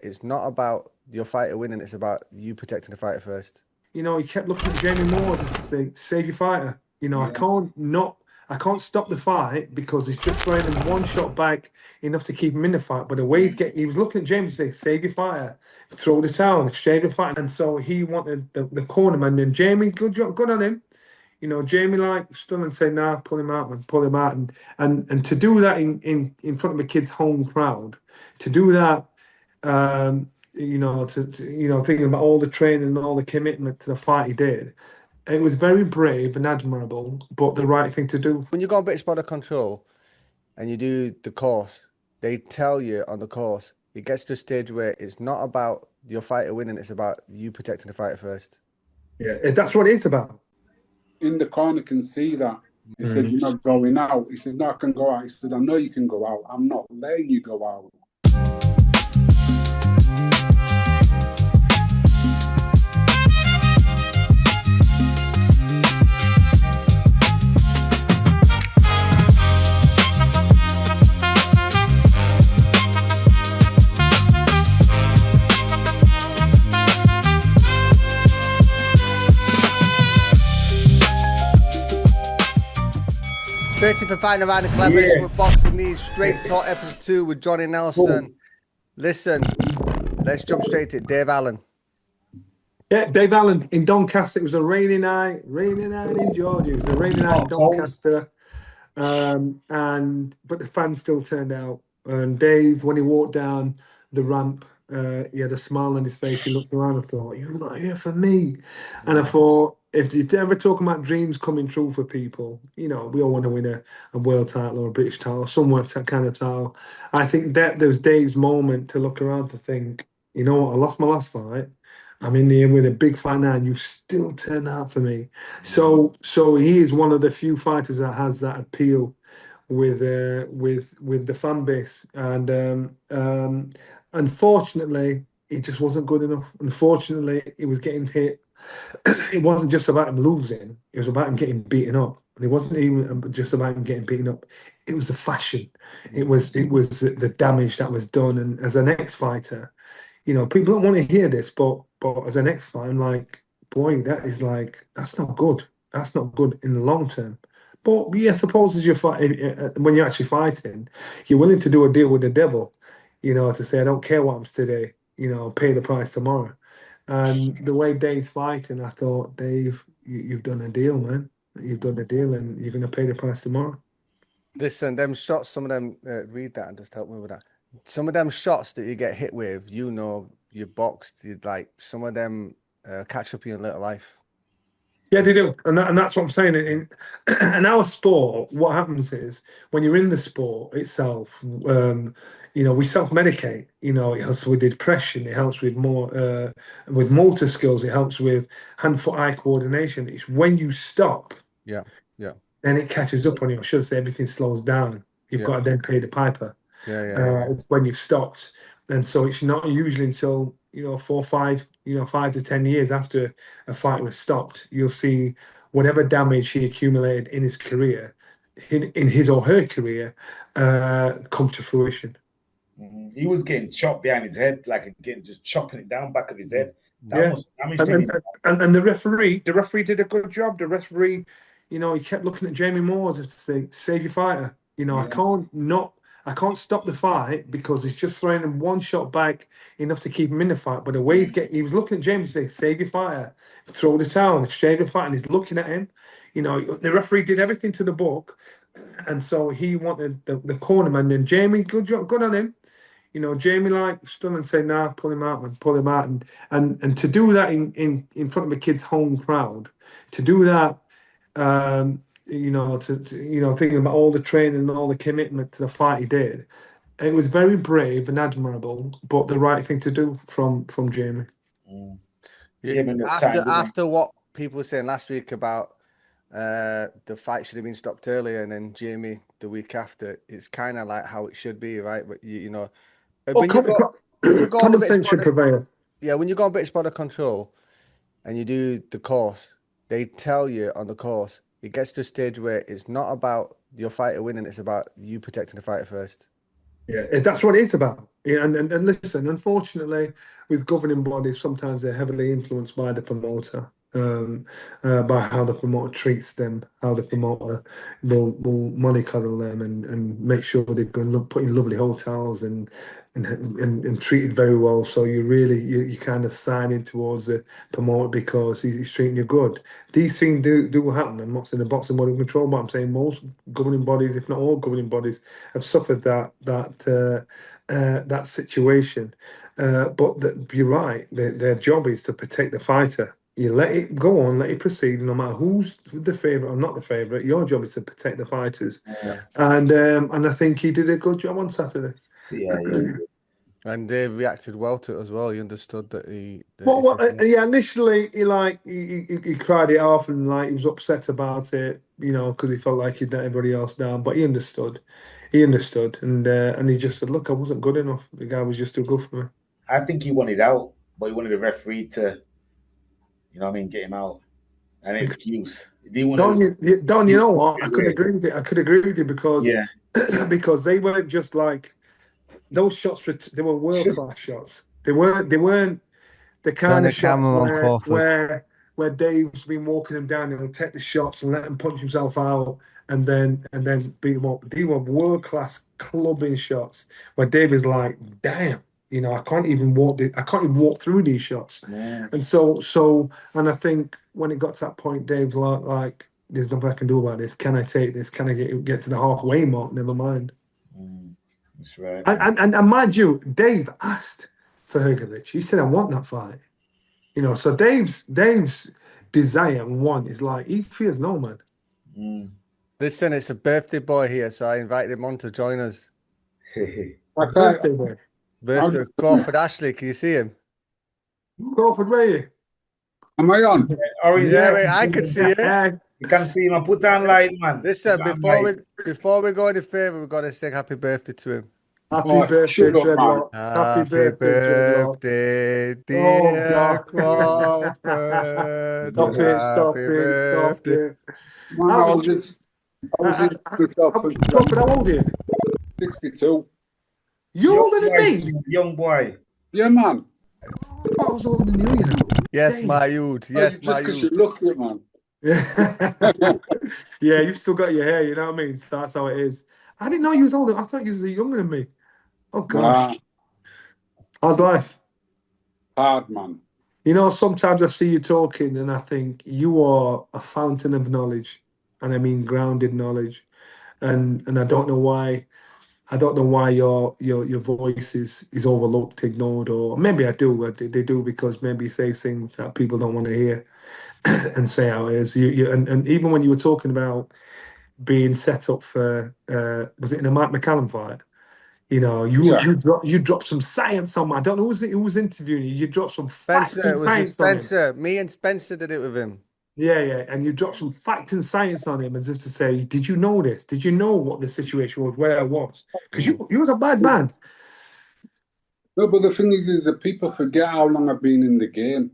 it's not about your fighter winning, it's about you protecting the fighter first. He kept looking at Jamie Moore to say, save your fighter. I can't stop the fight because he's just throwing him one shot back enough to keep him in the fight. But the way he was looking at James to say, save your fighter, throw the towel, exchange the fight. And so he wanted the cornerman. And Jamie, good job, good on him. Jamie stood and said, nah, pull him out, man, pull him out. And to do that in front of a kid's home crowd, to do that, thinking about all the training and all the commitment to the fight he did, it was very brave and admirable, but the right thing to do. When you go on British Border Control and you do the course, they tell you on the course, it gets to a stage where it's not about your fighter winning, it's about you protecting the fighter first. Yeah, that's what it's about. In the corner can see that. He said, you're not going out. He said, no, I can go out. He said, I know you can go out. I'm not letting you go out. For fighting around the collaboration with Boxing News Straight Talk episode 2 with Johnny Nelson. Listen, let's jump straight to Dave Allen. Yeah, Dave Allen in Doncaster. It was a rainy night in Georgia. It was a rainy night in Doncaster, but the fans still turned out. And Dave, when he walked down the ramp, he had a smile on his face. He looked around and thought, "You're not here for me." And I thought, if you're ever talking about dreams coming true for people, we all want to win a world title or a British title or some kind of title. I think that there was Dave's moment to look around to think, you know what, I lost my last fight. I'm in here with a big fight now, and you still turned out for me. So he is one of the few fighters that has that appeal with the fan base, and unfortunately, it just wasn't good enough. Unfortunately, he was getting hit. It wasn't just about him losing; it was about him getting beaten up. And it wasn't even just about him getting beaten up. It was the fashion. It was the damage that was done. And as an ex-fighter, people don't want to hear this, but as an ex-fighter, I'm like, boy, that's not good. That's not good in the long term. But yeah, suppose as you're when you're actually fighting, you're willing to do a deal with the devil, to say, I don't care what happens today, pay the price tomorrow. And the way Dave's fighting, I thought, Dave, you've done a deal, man. You've done a deal, and you're going to pay the price tomorrow. Listen, them shots, some of them, read that and just help me with that. Some of them shots that you get hit with, you boxed, some of them catch up in your little life. Yeah, they do, and that's what I'm saying. In our sport, what happens is when you're in the sport itself, we self-medicate. It helps with depression. It helps with with motor skills. It helps with hand-foot-eye coordination. It's when you stop, then it catches up on you. I should say everything slows down. You've got to then pay the piper. It's when you've stopped, and so it's not usually until 4, 5, 5 to 10 years after a fight was stopped, you'll see whatever damage he accumulated in his career, in his or her career, come to fruition. He was getting chopped behind his head, just chopping it down back of his head. That was damaged. And the referee did a good job. The referee, he kept looking at Jamie Moore as if to say, save your fighter. I can't stop the fight because he's just throwing him one shot back enough to keep him in the fight. But the way he was looking at James to say, save your fighter, throw the towel, exchange the fight, and he's looking at him. The referee did everything to the book, and so he wanted the cornerman. And Jamie, good job, good on him. Jamie stood and said, nah, pull him out, man, pull him out. And to do that in front of a kid's home crowd, to do that, thinking about all the training and all the commitment to the fight he did, it was very brave and admirable, but the right thing to do from Jamie. After what people were saying last week about the fight should have been stopped earlier, and then Jamie the week after, it's kind of like how it should be, right? But Common sense should prevail. Yeah, when you go on British Border Control and you do the course, they tell you on the course, it gets to a stage where it's not about your fighter winning, it's about you protecting the fighter first. Yeah, that's what it's about. Yeah, and listen, unfortunately, with governing bodies, sometimes they're heavily influenced by the promoter, by how the promoter treats them, how the promoter will mollycoddle them and make sure they've got put in lovely hotels and treated very well. So you kind of sign in towards the promoter because he's treating you good. These things do happen. I'm not saying the boxing body control, but I'm saying most governing bodies, if not all governing bodies, have suffered that situation. You're right. Their job is to protect the fighter. You let it go on, let it proceed, no matter who's the favorite or not the favorite. Your job is to protect the fighters, and I think he did a good job on Saturday. Yeah. And Dave reacted well to it as well. He understood that he. Yeah. Initially, he cried it off and like he was upset about it, because he felt like he'd let everybody else down. But he understood. And he just said, "Look, I wasn't good enough. The guy was just too good for me." I think he wanted out, but he wanted the referee to, get him out. An excuse. He didn't want Don, you know what? I could agree with it. I could agree with you because because they weren't just like those shots. They were world class shots. They weren't the kind of shots where Dave's been walking him down and he'll take the shots and let him punch himself out and then beat him up. They were world class clubbing shots where Dave is like, damn, I can't even walk through these shots. Yeah. And I think when it got to that point, Dave's like, there's nothing I can do about this. Can I take this? Can I get to the halfway mark? Never mind. That's right. And mind you, Dave asked for Hrgovic. He said, I want that fight. So Dave's desire and want is like, he fears no man. Listen, it's a birthday boy here, so I invited him on to join us. Birthday boy. Birthday, Crawford Ashley, can you see him? Crawford, where are you? Am I on? Wait, I could see it. You can see him. Put on light, man. Listen, before we go any further, we've got to sing happy birthday to him. Happy birthday, Dreadlocks. Happy birthday, dear Crawford. Stop it. Crawford, how old are you? 62. You're older than me? Young boy. Yeah, man. I was older than you, Yes, my youth. Yes, just because you look it, man. Yeah, you've still got your hair, you know what I mean? So that's how it is. I didn't know you was older. I thought you was younger than me. Oh, gosh. How's life? Hard, man. Sometimes I see you talking and I think you are a fountain of knowledge. And I mean grounded knowledge. And I don't know why. I don't know why your voice is overlooked, ignored, or maybe I do. They do because maybe you say things that people don't want to hear and say how it is. And even when you were talking about being set up for, was it in the Mike McCallum fight? You dropped some science on me. I don't know who was interviewing you. You dropped some facts and science on him. Spencer. Me and Spencer did it with him. Yeah. And you dropped some fact and science on him, and just to say, did you know this? Did you know what the situation was, where I was? Because you was a bad man. No, but the thing is that people forget how long I've been in the game.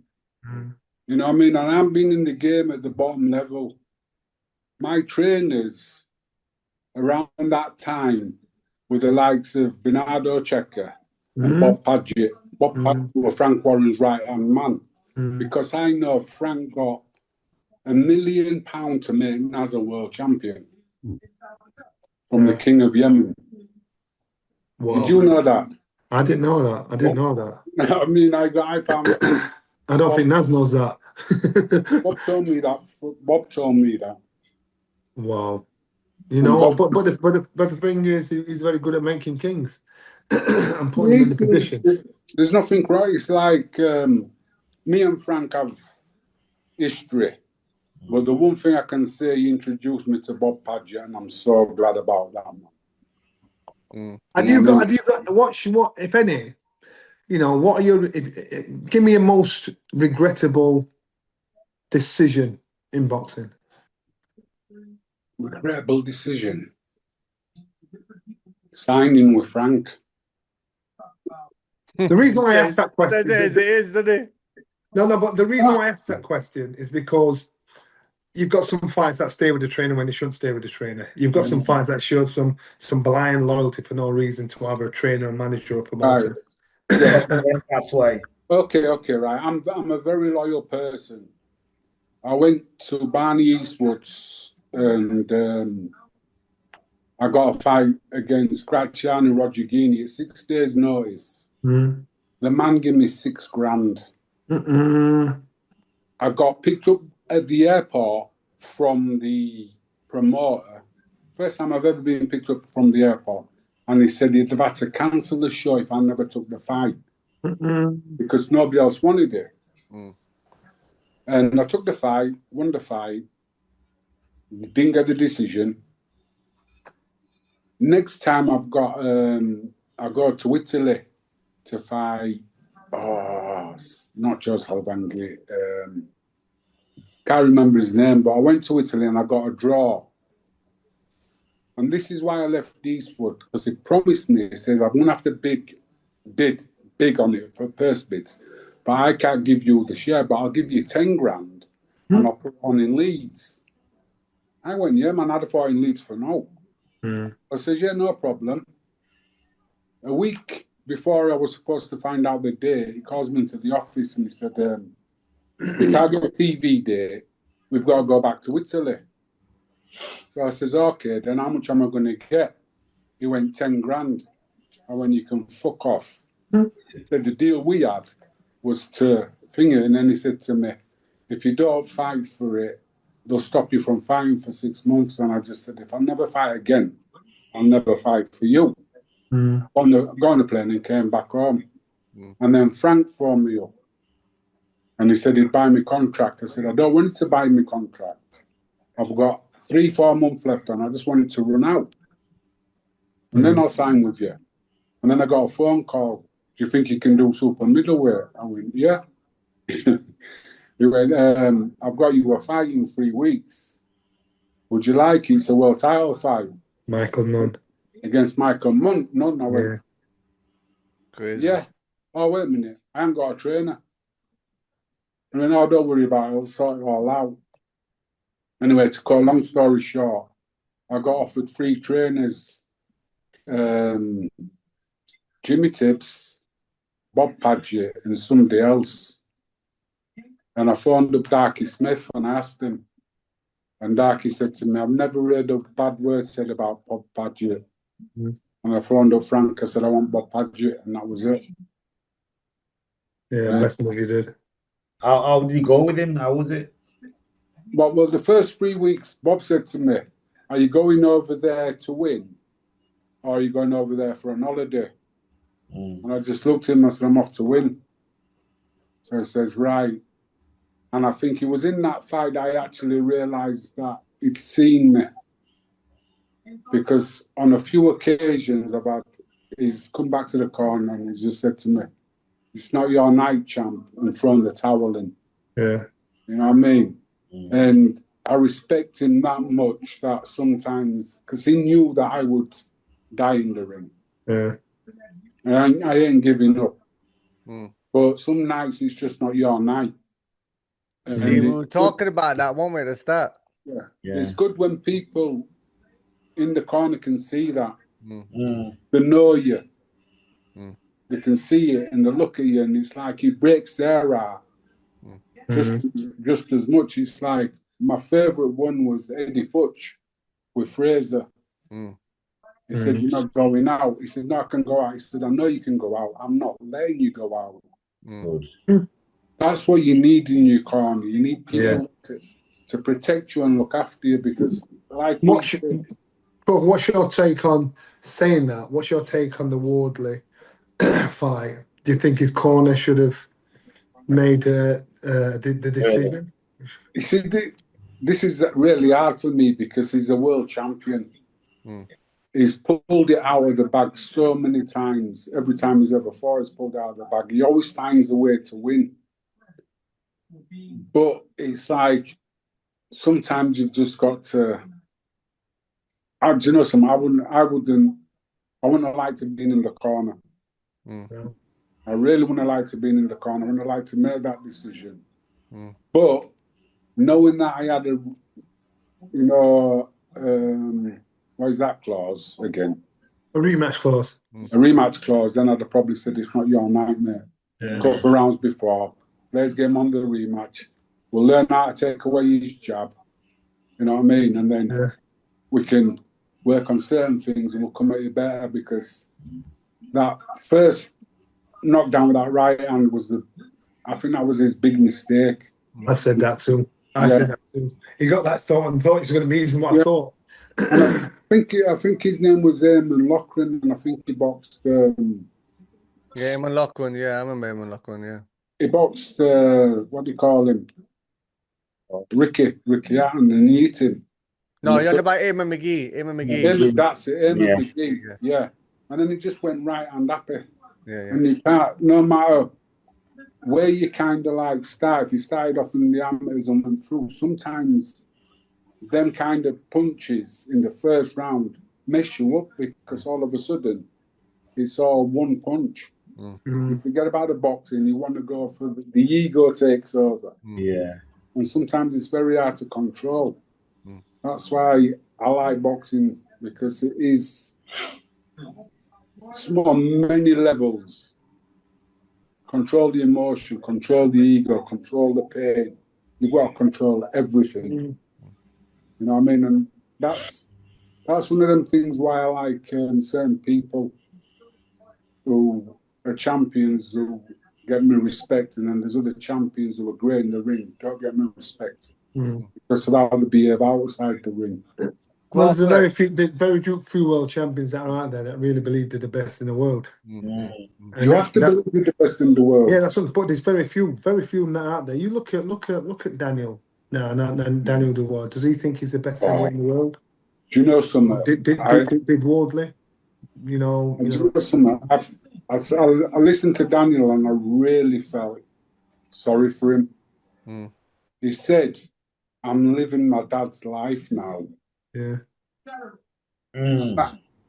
You know what I mean? And I've been in the game at the bottom level. My trainers around that time were the likes of Bernardo Checker and Bob Padgett. Bob Padgett was Frank Warren's right-hand man. Because I know Frank got £1 million to make Naz a world champion from the King of Yemen. Wow. Did you know that? I didn't know that. I mean, I found. I don't think Naz knows that. Bob told me that. Wow. But the thing is, he's very good at making kings and putting them in the position. There's nothing right. It's like me and Frank have history. But the one thing I can say, he introduced me to Bob Padgett, and I'm so glad about that, man. Have you got what if any? What are your? Give me a most regrettable decision in boxing. Regrettable decision. Signing with Frank. The reason why I asked that question it is, doesn't it? No, but the reason why I asked that question is because you've got some fights that stay with the trainer when they shouldn't stay with the trainer. You've got some fights that show some blind loyalty for no reason to either a trainer, a manager, or a promoter. Yeah, That's why. okay, right. I'm a very loyal person. I went to Barney Eastwood's and I got a fight against Graziano Rodriguini at 6 days' notice. Mm. The man gave me $6,000. I got picked up at the airport from the promoter. First time I've ever been picked up from the airport. And he said he'd have had to cancel the show if I never took the fight. Because nobody else wanted it. And I took the fight, won the fight, didn't get the decision. Next time I've got, I go to Italy to fight, not Joe Salvangli, can't remember his name, but I went to Italy and I got a draw. And this is why I left Eastwood, because he promised me, he said, I'm going to have to bid big on it for purse bids, but I can't give you the share, but I'll give you 10 grand and I'll put on in Leeds. I went, yeah, man, I'd have fought in Leeds for no. I said, yeah, no problem. A week before I was supposed to find out the day, he calls me into the office and he said, we can't get a TV day. We've got to go back to Italy. So I says, okay, then how much am I going to get? He went 10 grand. I went, you can fuck off. He said, the deal we had was to finger. And then he said to me, if you don't fight for it, they'll stop you from fighting for 6 months. And I just said, if I never fight again, I'll never fight for you. Got on the plane and came back home. And then Frank phoned me up. And he said he'd buy me contract. I said, I don't want you to buy me contract. I've got 3-4 months left and I just want it to run out. And then I'll sign with you. And then I got a phone call. Do you think you can do super middleweight? I went, yeah. He went, I've got you a fight in 3 weeks. Would you like it? It's a world title fight. Michael Nunn. Against Michael Nunn. I went, Crazy. yeah. Oh, wait a minute. I haven't got a trainer. I went, no, don't worry about it. I'll sort it all out. Anyway, to cut a long story short, I got offered 3 trainers. Jimmy Tibbs, Bob Paget, and somebody else. And I phoned up Darky Smith and I asked him. And Darky said to me, I've never heard a bad word said about Bob Paget. And I phoned up Frank. I said, I want Bob Paget. And that was it. Yeah, best thing you did. How did you go with him? How was it? Well, the first 3 weeks, Bob said to me, are you going over there to win? Or are you going over there for an holiday? And I just looked at him and I said, I'm off to win. So he says, right. And I think it was in that fight I actually realised that he'd seen me. Because on a few occasions he's come back to the corner and he's just said to me, it's not your night, champ, and thrown the towel in. Yeah. You know what I mean? And I respect him that much that sometimes, because he knew that I would die in the ring. Yeah. And I ain't giving up. But some nights it's just not your night. See, we were talking about that one way to start. Yeah. It's good when people in the corner can see that. They know you. They can see it and they look at you and it's like it breaks their heart. Just as much. It's like my favourite one was Eddie Futch with Fraser. He said, you're not going out. He said, no, I can go out. He said, I know you can go out. I'm not letting you go out. That's what you need in your corner. You need people to protect you and look after you because like what's your take on saying that? What's your take on the Wardley fight? Do you think his corner should have made the decision? You see, this is really hard for me because he's a world champion. He's pulled it out of the bag so many times. Every time he's ever fought, he's pulled it out of the bag. He always finds a way to win. But it's like sometimes you've just got to. Do you know something? I wouldn't have liked to be in the corner. I really wouldn't have liked to be in the corner. I wouldn't have liked to make that decision. But knowing that I had a, you know, what is that clause again? A rematch clause. A rematch clause, then I'd have probably said it's not your night, mate. Yeah. A couple of rounds before, let's get him on the rematch. We'll learn how to take away his jab. You know what I mean? And then we can work on certain things and we'll come at it better, because that first knockdown with that right hand was I think that was his big mistake. I said that too. I said that too. He got that thought and thought it was going to be easier than what I thought. I think his name was Eamon Loughran, and I think he boxed. Eamon Loughran, yeah, I remember Eamon Loughran, yeah. He boxed. What do you call him? Ricky Hatton, and he hit him. No, you're on about Eamon McGee. That's it, Eamon McGee. Yeah, and then he just went right hand happy. Yeah. And you can't, no matter where you kind of like start, if you started off in the amateurs and went through, sometimes them kind of punches in the first round mess you up, because all of a sudden it's all one punch. You forget about the boxing, you want to go for the ego takes over. Yeah. And sometimes it's very hard to control. That's why I like boxing, because it is on many levels. Control the emotion, control the ego, control the pain. You've got to control everything. You know what I mean? And that's one of them things why I like certain people who are champions who get me respect, and then there's other champions who are great in the ring, don't get me respect because of how they behave outside the ring. Well, there's very few world champions that are out there that really believe they're the best in the world. You have to believe you're the best in the world. Yeah, that's what. But there's very few that are out there. You look at Daniel. No, Daniel Dubois. Does he think he's the best heavyweight in the world? Do you know something? Did Wardley? You know. Do you know something? I listened to Daniel and I really felt sorry for him. He said, "I'm living my dad's life now." Yeah.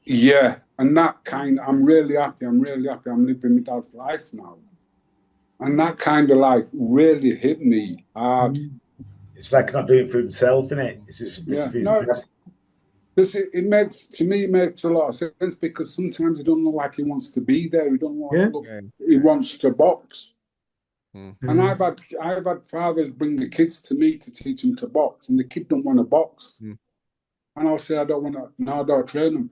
Yeah, and that kind, I'm really happy. I'm living my dad's life now. And that kind of like really hit me hard. It's like not doing it for himself, isn't it? It's just it makes a lot of sense, because sometimes he don't look like he wants to be there. He don't want to look, he wants to box. And I've had fathers bring the kids to me to teach them to box, and the kid don't want to box. And I'll say, I don't train them.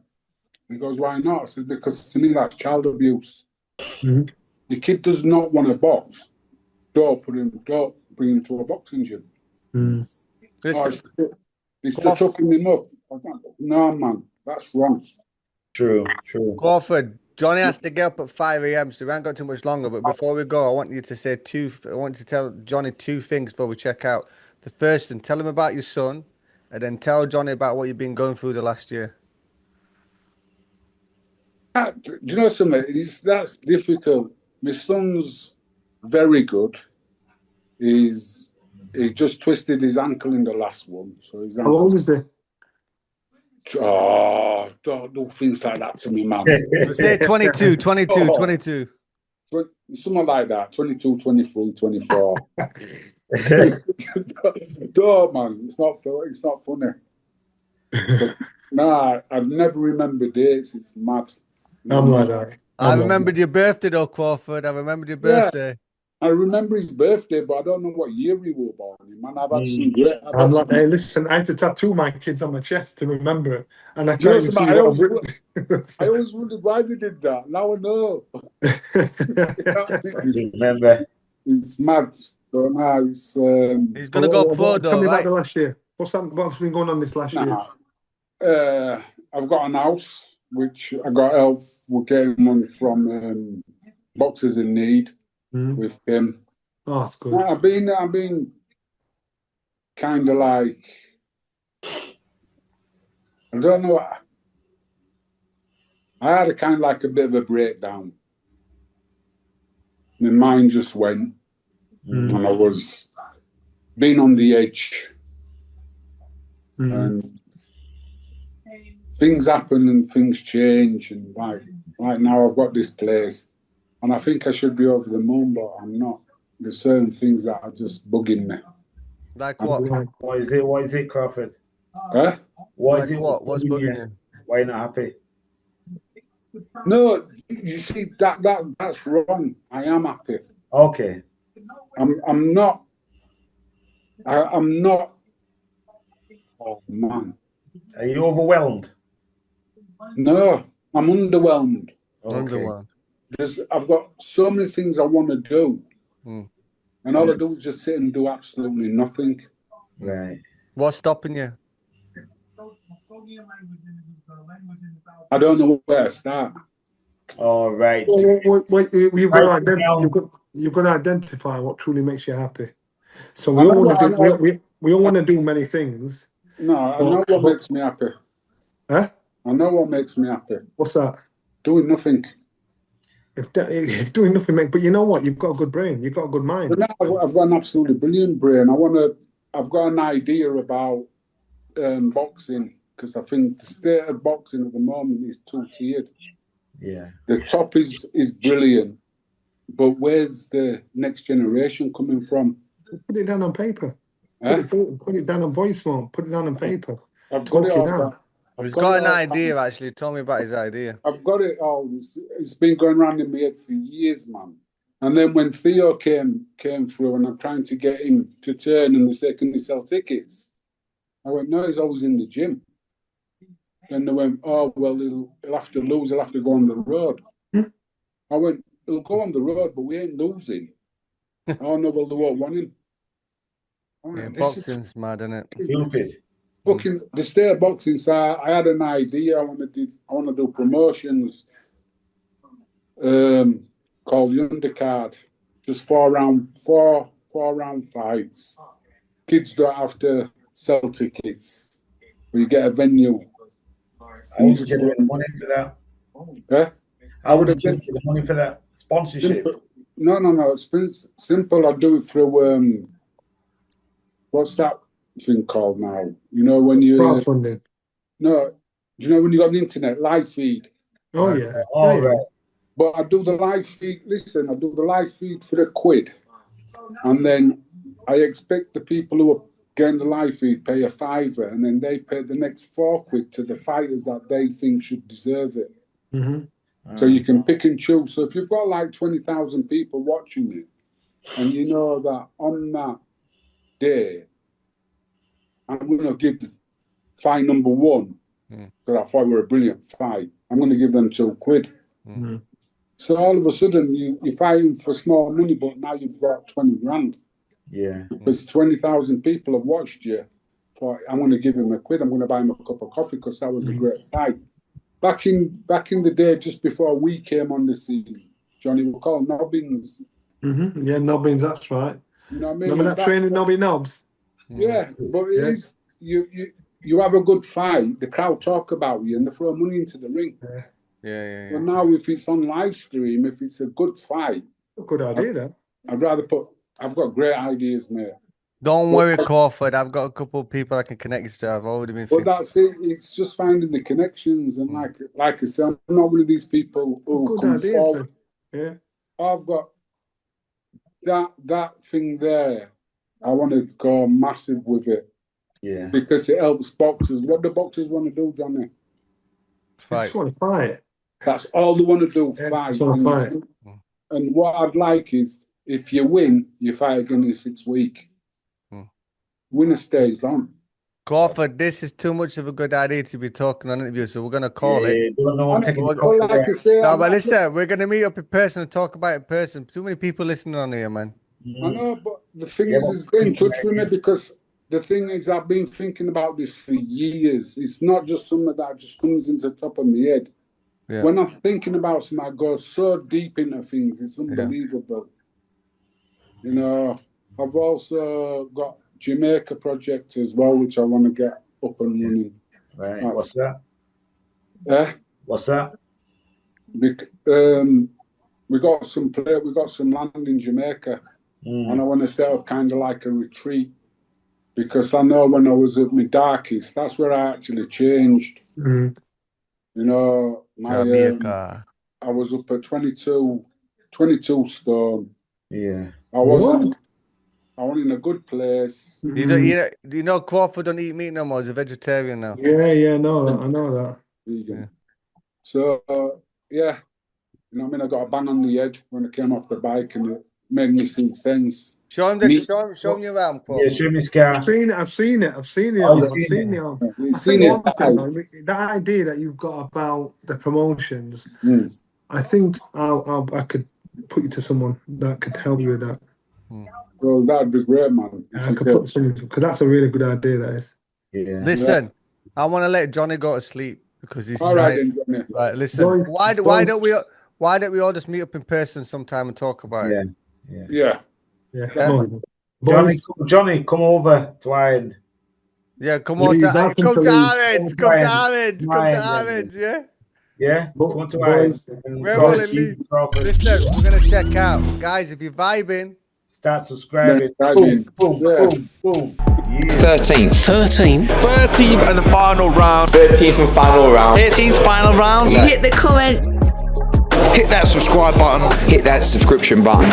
He goes, why not? I said, because to me that's child abuse. The kid does not want to box. Don't bring him to a boxing gym. He's toughening him up. No, man, that's wrong. True. Crawford, Johnny has to get up at 5 a.m, so we haven't got too much longer. But before we go, I want you to tell Johnny two things before we check out. The first thing, tell him about your son, and then tell Johnny about what you've been going through the last year. Do you know something? That's difficult. My son's very good. He just twisted his ankle in the last one. So his ankle. How old is he? Oh, don't do things like that to me, man. Say 22. Something like that. 22, 23, 24. No, man, it's not funny. Nah, I never remember dates. It's mad. I'm like that. I remembered your birthday though, Crawford. I remembered your birthday. Yeah, I remember his birthday, but I don't know what year he was born in. Man, I've had some great. I'm like, hey, listen, I had to tattoo my kids on my chest to remember it, and I tried to see what I've written. I always wondered why they did that. Now I know. Remember, it's mad. So now it's. He's gonna go pro though. Tell me about the last year. What's been going on this last year? I've got an house which I got help. We're getting money from Boxers in Need with him. Oh, that's good. I've been kind of like, I don't know. I had a kind of like a bit of a breakdown. My mind just went, and I was being on the edge, and things happen and things change, and like now I've got this place, and I think I should be over the moon, but I'm not. There's certain things that are just bugging me. Like And what? Right. What is it? What is it, Crawford? Eh? What Like is it? what? What's bugging you? Why are you not happy? No, you see that's wrong. I am happy. Okay. I'm not. I'm not. Oh man, Are you overwhelmed? no, I'm underwhelmed. Okay. Underworld. I've got so many things I want to do, Mm. and all I do is just sit and do absolutely nothing. Right. What's stopping you? I don't know where to start. All right. Wait, you've Write got it to down. you've got to identify what truly makes you happy. So I we all know want to what- I know- do we all want to do many things. No, I know what makes me happy. Huh? I know what makes me happy. What's that? Doing nothing. If doing nothing, mate. But you know what? You've got a good brain. You've got a good mind. But now I've got an absolutely brilliant brain. I've got an idea about boxing because I think the state of boxing at the moment is two-tiered. Yeah. The top is brilliant, but where's the next generation coming from? Put it down on paper. Eh? Put it down on voice note. Put it down on paper. I've got it Talk it all. out. He's got got it an all- idea, actually. Tell me about his idea. I've got it all. It's been going around in my head for years, man. And then when Theo came through, and I'm trying to get him to turn, and they said, "Can they sell tickets?" I went, "No, he's always in the gym." Then they went, "Oh well, he'll have to lose. He'll have to go on the road." I went, "He'll go on the road, but we ain't losing." Oh no, well they won't want him. I went, Yeah, "This is boxing's mad, isn't it? Stupid. fucking the state of boxing." So I had an idea. I want to do promotions called the undercard, just four round fights. Kids don't have to sell tickets. We get a venue. How would you get the money for that? Yeah? How would you get the money for that? Sponsorship. No. It's simple. I do it through what's that thing called now? You know when you Crowdfunding. no, do you know when you got the internet live feed? Oh yeah. All Yeah, yeah. right. But I do the live feed. Listen, I do the live feed for £1, and then I expect the people who are getting the live feed pay a £5, and then they pay the next £4 to the fighters that they think should deserve it. Mm-hmm. So you can pick and choose. So if you've got like 20,000 people watching it, and you know that on that day, I'm going to give fight number one, because I thought it were a brilliant fight, I'm going to give them £2. Mm-hmm. So all of a sudden, you're fighting for small money, but now you've got 20 grand. Yeah. Because 20,000 people have watched you. Thought, I'm going to give him £1. I'm going to buy him a cup of coffee because that was a great fight. Back in the day, just before we came on the scene, Johnny, we call Nobbins. Mm-hmm. Yeah, Nobbins, that's right. You know what I mean? Remember that training Nobby Knobs? Yeah, but it is you have a good fight, the crowd talk about you and they throw money into the ring. Yeah. But now if it's on live stream, if it's a good fight, Good idea, that. I've got great ideas, mate. Don't worry, Crawford. I've got a couple of people I can connect you to. I've already been But thinking. that's it. It's just finding the connections, and like I said, I'm not one of these people who Good come idea. forward. Yeah. I've got that thing there. I want to go massive with it. Yeah. Because it helps boxers. What do boxers want to do, Johnny? I Fight. just want to fight. That's all they want to do, Yeah, fight. just want to fight. And what I'd like is, if you win, you fight again in 6 weeks. Winner stays on. Crawford, this is too much of a good idea to be talking on interview, so we're going to call it. Don't know I'm taking the Well, like I say, No, but listen, we're going to meet up in person and talk about it in person. Too many people listening on here, man. I know, but the thing is get in touch with me, because the thing is, I've been thinking about this for years. It's not just something that just comes into the top of my head. Yeah. When I'm thinking about something, I go so deep into things. It's unbelievable. You know, I've also got Jamaica project as well, which I want to get up and running. Right. What's that? What's that? We got some land in Jamaica, and I want to set up kind of like a retreat, because I know when I was at my darkest, that's where I actually changed. Mm. You know, Jamaica. I was up at 22 stone. Yeah. I wasn't. I want in a good place. You don't, you know, Crawford don't eat meat no more. He's a vegetarian now. Yeah, no, I know that. Vegan. Yeah. So yeah, you know what I mean. I got a bang on the head when I came off the bike, and it made me see sense. Show him show him your arm, Paul. Yeah, show me Scar. I've seen it. Oh, I've seen it. you've I've seen seen it. it. On. You've I seen think it. one thing, man, that idea that you've got about the promotions, Mm. I think I could put you to someone that could help you with that. Well, that'd be great, man. I could put someone, because that's a really good idea. That is. Yeah. Listen, I want to let Johnny go to sleep because he's All right, tired. then, Johnny. Right, listen. Why don't we all just meet up in person sometime and talk about it? Yeah. Johnny, come over to Ireland. Yeah, come on, Please, come happen to to Ireland, come to Ireland. Ireland, come to Ireland. Ireland, yeah. Yeah, But- come to boys, Ireland. We're Go all in see Leeds. Crawford. Listen, we're gonna check out, guys. If you're vibing, Start subscribing. Yeah, Boom, boom, yeah. boom, boom. Yeah. 13th. 13th and the final round. 13th and final round. 18th final round. Hit the comment. Hit that subscribe button. Hit that subscription button.